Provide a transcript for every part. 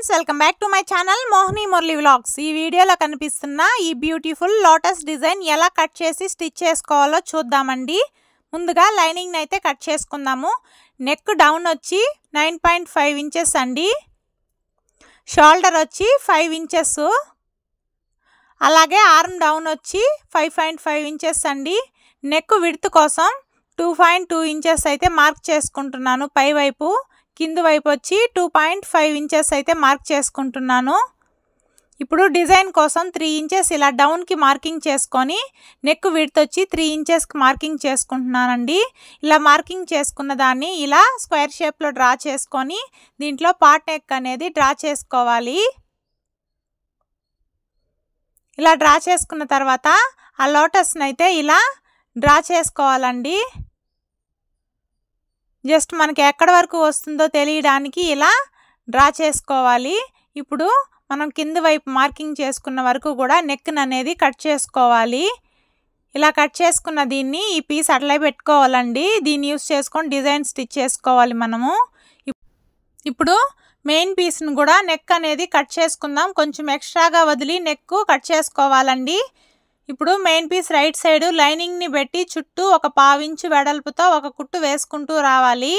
Friends, welcome back to my channel Mohini Murali vlogs. ఈ వీడియోలో కనిపిస్తున్న ఈ బ్యూటిఫుల్ లోటస్ డిజైన్ ఎలా కట్ చేసి స్టిచ్ చేసుకోవాలో చూద్దామండి. ముందుగా లైనింగ్ అయితే కట్ చేసుకుందాము. నెక్ డౌన్ వచ్చి 9.5 ఇంచెస్ అండి. షోల్డర్ వచ్చి 5 ఇంచెస్, అలాగే ఆర్మ్ డౌన్ వచ్చి 5.5 ఇంచెస్ అండి. నెక్ విడ్త్ కోసం 2.2 ఇంచెస్ అయితే మార్క్ చేసుకుంటున్నాను. పై వైపు కింద వైపు వచ్చి 2.5 ఇంచెస్ అయితే మార్క్ చేసుకుంటున్నాను. ఇప్పుడు డిజైన్ కోసం 3 ఇంచెస్ ఇలా డౌన్కి మార్కింగ్ చేసుకొని నెక్ విడ్త్ వచ్చి 3 ఇంచెస్కి మార్కింగ్ చేసుకుంటున్నానండి. ఇలా మార్కింగ్ చేసుకున్న దాన్ని ఇలా స్క్వేర్ షేప్లో డ్రా చేసుకొని దీంట్లో పార్ట్ నెక్ అనేది డ్రా చేసుకోవాలి. ఇలా డ్రా చేసుకున్న తర్వాత ఆ లోటస్ని అయితే ఇలా డ్రా చేసుకోవాలండి. జస్ట్ మనకి ఎక్కడి వరకు వస్తుందో తెలియడానికి ఇలా డ్రా చేసుకోవాలి. ఇప్పుడు మనం కింద వైపు మార్కింగ్ చేసుకున్న వరకు కూడా నెక్ అనేది కట్ చేసుకోవాలి. ఇలా కట్ చేసుకున్న దీన్ని ఈ పీస్ అట్లే పెట్టుకోవాలండి. దీన్ని యూస్ చేసుకొని డిజైన్ స్టిచ్ చేసుకోవాలి మనము. ఇప్పుడు మెయిన్ పీస్ని కూడా నెక్ అనేది కట్ చేసుకుందాం. కొంచెం ఎక్స్ట్రాగా వదిలి నెక్ కట్ చేసుకోవాలండి. ఇప్పుడు మెయిన్ పీస్ రైట్ సైడ్ లైనింగ్ని పెట్టి చుట్టూ ఒక 1/2 ఇంచు వెడల్పుతో ఒక కుట్టు వేసుకుంటూ రావాలి.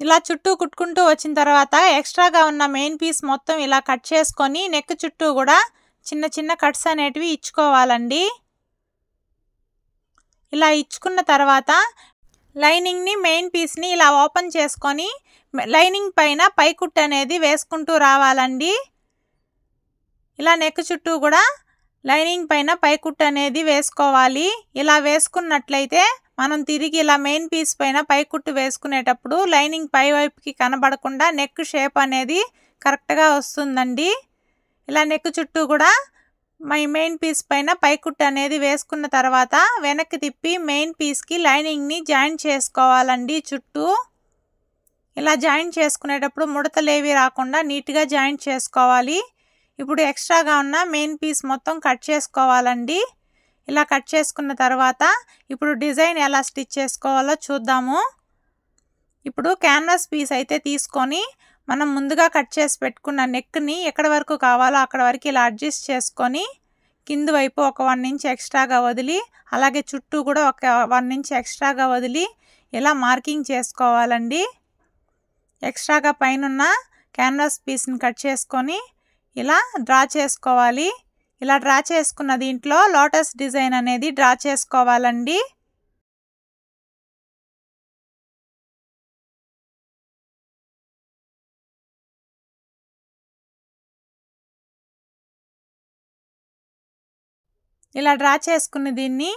ఇలా చుట్టూ కుట్టుకుంటూ వచ్చిన తర్వాత ఎక్స్ట్రాగా ఉన్న మెయిన్ పీస్ మొత్తం ఇలా కట్ చేసుకొని నెక్ చుట్టూ కూడా చిన్న చిన్న కట్స్ అనేటివి ఇచ్చుకోవాలండి. ఇలా ఇచ్చుకున్న తర్వాత లైనింగ్ని మెయిన్ పీస్ని ఇలా ఓపెన్ చేసుకొని లైనింగ్ పైన పై కుట్టు అనేది వేసుకుంటూ రావాలండి. ఇలా నెక్ చుట్టూ కూడా లైనింగ్ పైన పై కుట్టు అనేది వేసుకోవాలి. ఇలా వేసుకున్నట్లయితే మనం తిరిగి ఇలా మెయిన్ పీస్ పైన పై కుట్టు వేసుకునేటప్పుడు లైనింగ్ పై వైపుకి కనబడకుండా నెక్ షేప్ అనేది కరెక్ట్గా వస్తుందండి. ఇలా నెక్ చుట్టూ కూడా మెయిన్ పీస్ పైన పై కుట్టు అనేది వేసుకున్న తర్వాత వెనక్కి తిప్పి మెయిన్ పీస్కి లైనింగ్ని జాయింట్ చేసుకోవాలండి. చుట్టూ ఇలా జాయింట్ చేసుకునేటప్పుడు ముడతలేవి రాకుండా నీట్గా జాయింట్ చేసుకోవాలి. ఇప్పుడు ఎక్స్ట్రాగా ఉన్న మెయిన్ పీస్ మొత్తం కట్ చేసుకోవాలండి. ఇలా కట్ చేసుకున్న తర్వాత ఇప్పుడు డిజైన్ ఎలా స్టిచ్ చేసుకోవాలో చూద్దాము. ఇప్పుడు క్యాన్వాస్ పీస్ అయితే తీసుకొని మనం ముందుగా కట్ చేసి పెట్టుకున్న నెక్ని ఎక్కడి వరకు కావాలో అక్కడ వరకు ఇలా అడ్జస్ట్ చేసుకొని కింద వైపు ఒక 1 ఇంచ్ ఎక్స్ట్రాగా వదిలి అలాగే చుట్టూ కూడా ఒక 1 ఇంచ్ ఎక్స్ట్రాగా వదిలి ఇలా మార్కింగ్ చేసుకోవాలండి. ఎక్స్ట్రాగా పైన క్యాన్వాస్ పీస్ని కట్ చేసుకొని ఇలా డ్రా చేసుకోవాలి. ఇలా డ్రా చేసుకున్న దీంట్లో లోటస్ డిజైన్ అనేది డ్రా చేసుకోవాలండి. ఇలా డ్రా చేసుకున్న దీన్ని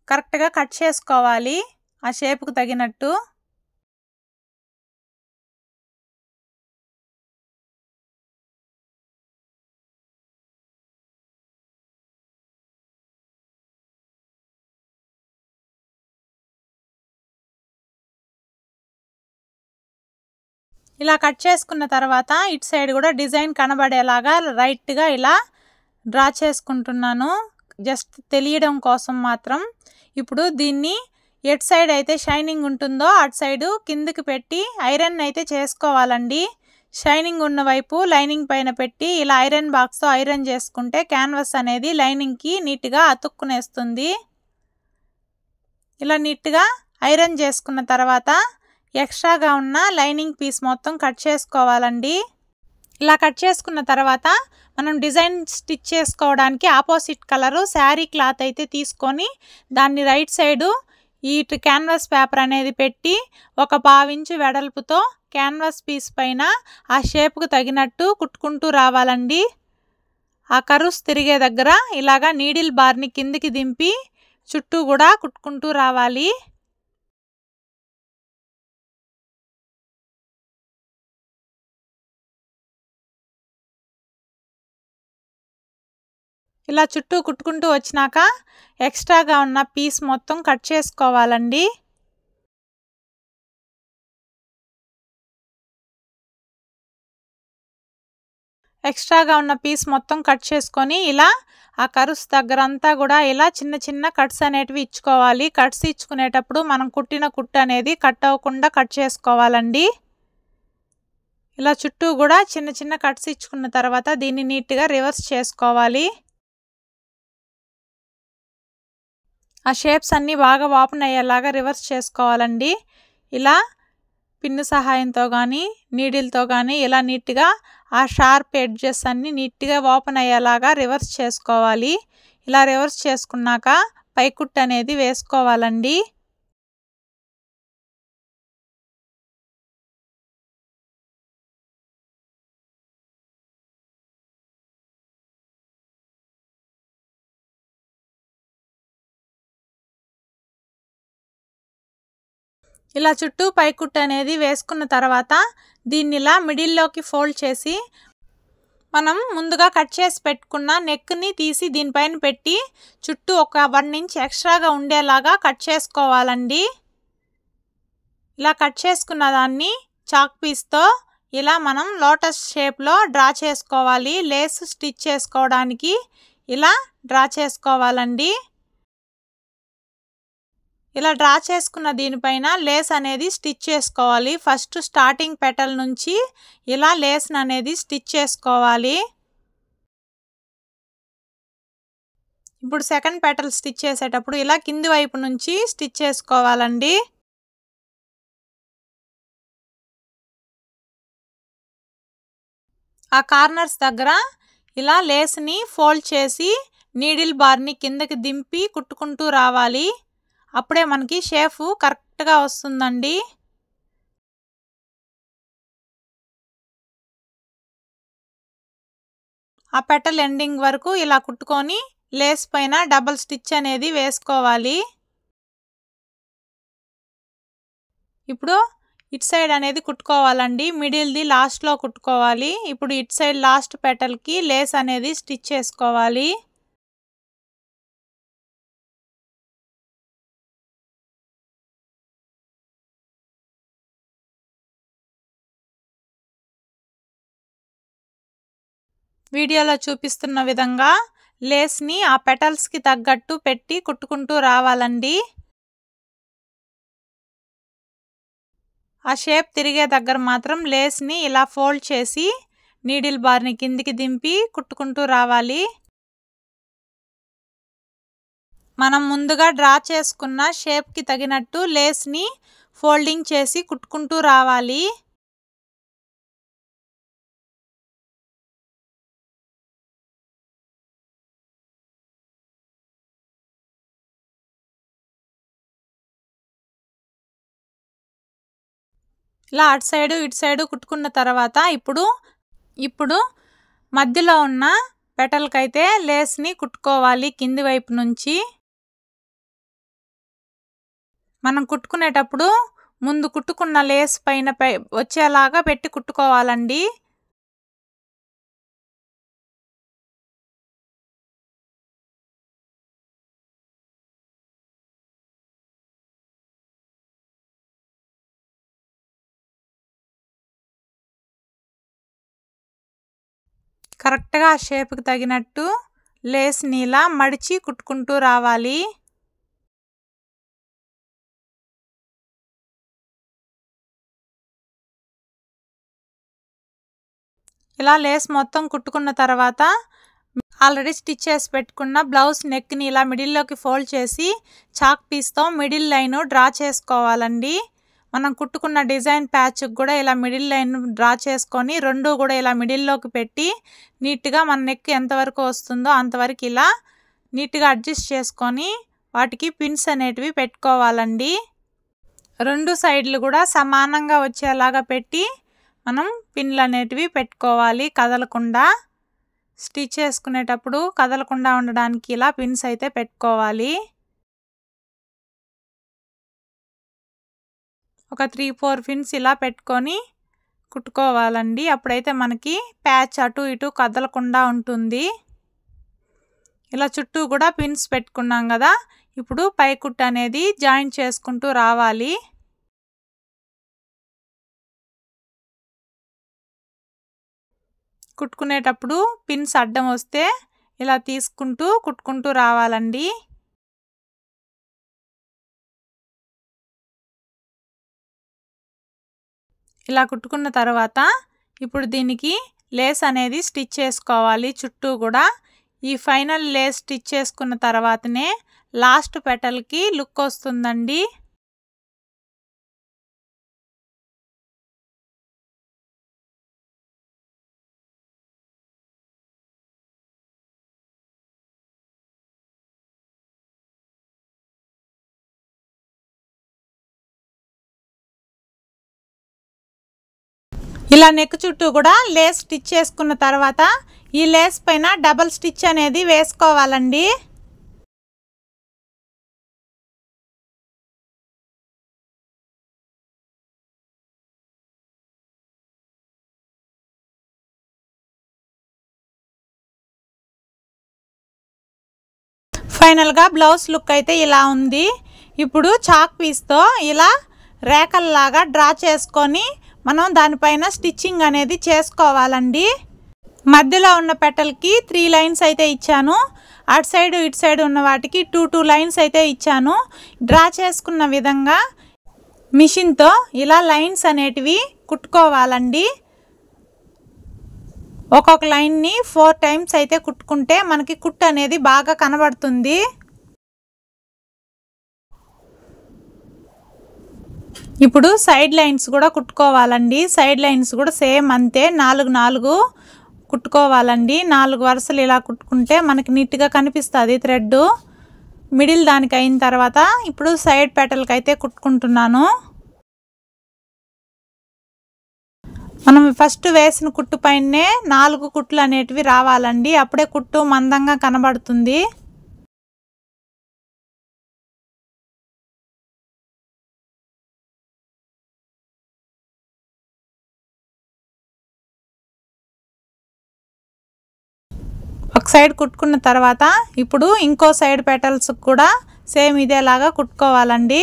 కరెక్ట్గా కట్ చేసుకోవాలి ఆ షేప్కు తగినట్టు. ఇలా కట్ చేసుకున్న తర్వాత ఇటు సైడ్ కూడా డిజైన్ కనబడేలాగా రైట్గా ఇలా డ్రా చేసుకుంటున్నాను, జస్ట్ తెలియడం కోసం మాత్రం. ఇప్పుడు దీన్ని ఎటు సైడ్ అయితే షైనింగ్ ఉంటుందో అటు సైడు కిందకి పెట్టి ఐరన్ అయితే చేసుకోవాలండి. షైనింగ్ ఉన్న వైపు లైనింగ్ పైన పెట్టి ఇలా ఐరన్ బాక్స్తో ఐరన్ చేసుకుంటే క్యాన్వాస్ అనేది లైనింగ్కి నీట్గా అతుక్కునేస్తుంది. ఇలా నీట్గా ఐరన్ చేసుకున్న తర్వాత ఎక్స్ట్రాగా ఉన్న లైనింగ్ పీస్ మొత్తం కట్ చేసుకోవాలండి. ఇలా కట్ చేసుకున్న తర్వాత మనం డిజైన్ స్టిచ్ చేసుకోవడానికి ఆపోజిట్ కలరు శారీ క్లాత్ అయితే తీసుకొని దాన్ని రైట్ సైడు ఈ క్యాన్వాస్ పేపర్ అనేది పెట్టి ఒక 1/2 ఇంచు వెడల్పుతో క్యాన్వాస్ పీస్ పైన ఆ షేప్కు తగినట్టు కుట్టుకుంటూ రావాలండి. ఆ కర్వ్స్ తిరిగే దగ్గర ఇలాగా నీడిల్ బార్ని కిందికి దింపి చుట్టూ కూడా కుట్టుకుంటూ రావాలి. ఇలా చుట్టూ కుట్టుకుంటూ వచ్చినాక ఎక్స్ట్రాగా ఉన్న పీస్ మొత్తం కట్ చేసుకోవాలండి. ఎక్స్ట్రాగా ఉన్న పీస్ మొత్తం కట్ చేసుకొని ఇలా ఆ కర్వ్స్ దగ్గరంతా కూడా ఇలా చిన్న చిన్న కట్స్ అనేటివి ఇచ్చుకోవాలి. కట్స్ ఇచ్చుకునేటప్పుడు మనం కుట్టిన కుట్టు అనేది కట్ అవ్వకుండా కట్ చేసుకోవాలండి. ఇలా చుట్టూ కూడా చిన్న చిన్న కట్స్ ఇచ్చుకున్న తర్వాత దీన్ని నీట్గా రివర్స్ చేసుకోవాలి. ఆ షేప్స్ అన్నీ బాగా ఓపెన్ అయ్యేలాగా రివర్స్ చేసుకోవాలండి. ఇలా పిన్ను సహాయంతో కానీ నీడిల్తో కానీ ఇలా నీట్గా ఆ షార్ప్ ఎడ్జెస్ అన్నీ నీట్గా ఓపెన్ అయ్యేలాగా రివర్స్ చేసుకోవాలి. ఇలా రివర్స్ చేసుకున్నాక పైకుట్టు అనేది వేసుకోవాలండి. ఇలా చుట్టూ పైకుట్టు అనేది వేసుకున్న తర్వాత దీన్ని ఇలా మిడిల్లోకి ఫోల్డ్ చేసి మనం ముందుగా కట్ చేసి పెట్టుకున్న నెక్ని తీసి దీనిపైన పెట్టి చుట్టూ ఒక 1 ఇంచ్ ఎక్స్ట్రాగా ఉండేలాగా కట్ చేసుకోవాలండి. ఇలా కట్ చేసుకున్న దాన్ని చాక్ పీస్తో ఇలా మనం లోటస్ షేప్లో డ్రా చేసుకోవాలి. లేస్ స్టిచ్ చేసుకోవడానికి ఇలా డ్రా చేసుకోవాలండి. ఇలా డ్రా చేసుకున్న దీనిపైన లేస్ అనేది స్టిచ్ చేసుకోవాలి. ఫస్ట్ స్టార్టింగ్ పెటల్ నుంచి ఇలా లేస్ అనేది స్టిచ్ చేసుకోవాలి. ఇప్పుడు సెకండ్ పెటల్ స్టిచ్ చేసేటప్పుడు ఇలా కింది వైపు నుంచి స్టిచ్ చేసుకోవాలండి. ఆ కార్నర్స్ దగ్గర ఇలా లేస్ని ఫోల్డ్ చేసి నీడిల్ బార్ని కిందకి దింపి కుట్టుకుంటూ రావాలి. అప్పుడే మనకి షేప్ కరెక్ట్గా వస్తుందండి. ఆ పెటల్ ఎండింగ్ వరకు ఇలా కుట్టుకొని లేస్ పైన డబుల్ స్టిచ్ అనేది వేసుకోవాలి. ఇప్పుడు ఇటు సైడ్ అనేది కుట్టుకోవాలండి. మిడిల్ది లాస్ట్లో కుట్టుకోవాలి. ఇప్పుడు ఇటు సైడ్ లాస్ట్ పెటల్కి లేస్ అనేది స్టిచ్ చేసుకోవాలి. వీడియోలో చూపిస్తున్న విధంగా లేస్ని ఆ పెటల్స్కి తగ్గట్టు పెట్టి కుట్టుకుంటూ రావాలండి. ఆ షేప్ తిరిగే దగ్గర మాత్రం లేస్ని ఇలా ఫోల్డ్ చేసి నీడిల్ బార్ని కిందికి దింపి కుట్టుకుంటూ రావాలి. మనం ముందుగా డ్రా చేసుకున్న షేప్కి తగినట్టు లేస్ని ఫోల్డింగ్ చేసి కుట్టుకుంటూ రావాలి. ఇలా అటు సైడు ఇటు సైడు కుట్టుకున్న తర్వాత ఇప్పుడు మధ్యలో ఉన్న పెటల్కైతే లేస్ని కుట్టుకోవాలి. కింది వైపు నుంచి మనం కుట్టుకునేటప్పుడు ముందు కుట్టుకున్న లేస్ పైన వచ్చేలాగా పెట్టి కుట్టుకోవాలండి. కరెక్ట్గా ఆ షేప్కి తగినట్టు లేస్ని ఇలా మడిచి కుట్టుకుంటూ రావాలి. ఇలా లేస్ మొత్తం కుట్టుకున్న తర్వాత ఆల్రెడీ స్టిచ్ చేసి పెట్టుకున్న బ్లౌజ్ నెక్ని ఇలా మిడిల్లోకి ఫోల్డ్ చేసి చాక్ పీస్తో మిడిల్ లైన్ డ్రా చేసుకోవాలండి. మనం కుట్టుకున్న డిజైన్ ప్యాచ్కి కూడా ఇలా మిడిల్ లైన్ డ్రా చేసుకొని రెండు కూడా ఇలా మిడిల్లోకి పెట్టి నీట్గా మన నెక్ ఎంతవరకు వస్తుందో అంతవరకు ఇలా నీట్గా అడ్జస్ట్ చేసుకొని వాటికి పిన్స్ అనేటివి పెట్టుకోవాలండి. రెండు సైడ్లు కూడా సమానంగా వచ్చేలాగా పెట్టి మనం పిన్లు అనేటివి పెట్టుకోవాలి కదలకుండా. స్టిచ్ చేసుకునేటప్పుడు కదలకుండా ఉండడానికి ఇలా పిన్స్ అయితే పెట్టుకోవాలి. ఒక 3-4 పిన్స్ ఇలా పెట్టుకొని కుట్టుకోవాలండి. అప్పుడైతే మనకి ప్యాచ్ అటు ఇటు కదలకుండా ఉంటుంది. ఇలా చుట్టూ కూడా పిన్స్ పెట్టుకున్నాం కదా. ఇప్పుడు పై కుట్టు అనేది జాయిన్ చేసుకుంటూ రావాలి. కుట్టుకునేటప్పుడు పిన్స్ అడ్డం వస్తే ఇలా తీసుకుంటూ కుట్టుకుంటూ రావాలండి. ఇలా కుట్టుకున్న తర్వాత ఇప్పుడు దీనికి లేస్ అనేది స్టిచ్ చేసుకోవాలి. చుట్టూ కూడా ఈ ఫైనల్ లేస్ స్టిచ్ చేసుకున్న తర్వాతనే లాస్ట్ పెటల్కి లుక్ వస్తుందండి. ఇలా నెక్ చుట్టూ కూడా లేస్ స్టిచ్ చేసుకున్న తర్వాత ఈ లేస్ పైన డబల్ స్టిచ్ అనేది వేసుకోవాలండి. ఫైనల్గా బ్లౌజ్ లుక్ అయితే ఇలా ఉంది. ఇప్పుడు చాక్ పీస్తో ఇలా రేఖల్లాగా డ్రా చేసుకొని మనం దానిపైన స్టిచ్చింగ్ అనేది చేసుకోవాలండి. మధ్యలో ఉన్న పెటల్కి 3 లైన్స్ అయితే ఇచ్చాను. అటు సైడ్ ఇటు సైడ్ ఉన్న వాటికి 2 లైన్స్ అయితే ఇచ్చాను. డ్రా చేసుకున్న విధంగా మిషన్తో ఇలా లైన్స్ అనేటివి కుట్టుకోవాలండి. ఒక్కొక్క లైన్ని 4 టైమ్స్ అయితే కుట్టుకుంటే మనకి కుట్టు అనేది బాగా కనబడుతుంది. ఇప్పుడు సైడ్ లైన్స్ కూడా కుట్టుకోవాలండి. సైడ్ లైన్స్ కూడా సేమ్ అంతే 4 కుట్టుకోవాలండి. 4 వరుసలు ఇలా కుట్టుకుంటే మనకి నీట్గా కనిపిస్తుంది థ్రెడ్. మిడిల్ దానికి అయిన తర్వాత ఇప్పుడు సైడ్ పెటల్కి అయితే కుట్టుకుంటున్నాను. మనం ఫస్ట్ వేసిన కుట్టు పైనే 4 కుట్లు అనేటివి రావాలండి. అప్పుడే కుట్టు మందంగా కనబడుతుంది. ఒక సైడ్ కుట్టుకున్న తర్వాత ఇప్పుడు ఇంకో సైడ్ పెటల్స్ కూడా సేమ్ ఇదేలాగా కుట్టుకోవాలండి.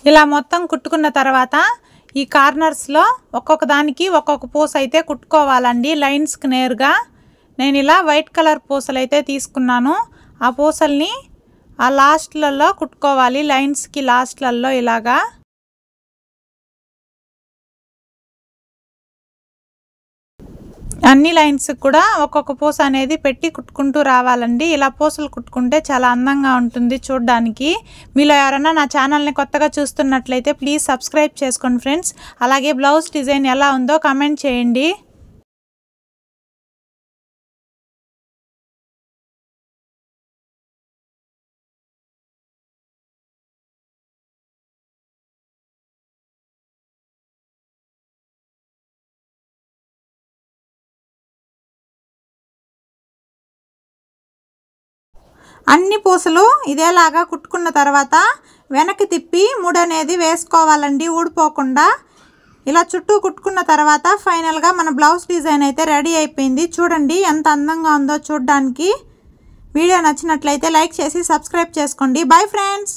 ఇలా మొత్తం కుట్టుకున్న తర్వాత ఈ కార్నర్స్లో ఒక్కొక్క దానికి ఒక్కొక్క పూస అయితే కుట్టుకోవాలండి లైన్స్కి నేరుగా. నేను ఇలా వైట్ కలర్ పూసలు అయితే తీసుకున్నాను. ఆ పూసల్ని ఆ లాస్ట్లలో కుట్టుకోవాలి, లైన్స్కి లాస్ట్లలో ఇలాగా. అన్ని లైన్స్ కూడా ఒక్కొక్క పూస అనేది పెట్టి కుట్టుకుంటూ రావాలండి. ఇలా పూసలు కుట్టుకుంటే చాలా అందంగా ఉంటుంది చూడడానికి. మీలో ఎవరైనా నా ఛానల్ని కొత్తగా చూస్తున్నట్లయితే ప్లీజ్ సబ్స్క్రైబ్ చేసుకోండి ఫ్రెండ్స్. అలాగే బ్లౌజ్ డిజైన్ ఎలా ఉందో కామెంట్ చేయండి. అన్ని పూసలు ఇదేలాగా కుట్టుకున్న తర్వాత వెనక్కి తిప్పి ముడి అనేది వేసుకోవాలండి ఊడిపోకుండా. ఇలా చుట్టూ కుట్టుకున్న తర్వాత ఫైనల్గా మన బ్లౌజ్ డిజైన్ అయితే రెడీ అయిపోయింది. చూడండి ఎంత అందంగా ఉందో చూడడానికి. వీడియో నచ్చినట్లయితే లైక్ చేసి సబ్స్క్రైబ్ చేసుకోండి. Bye friends.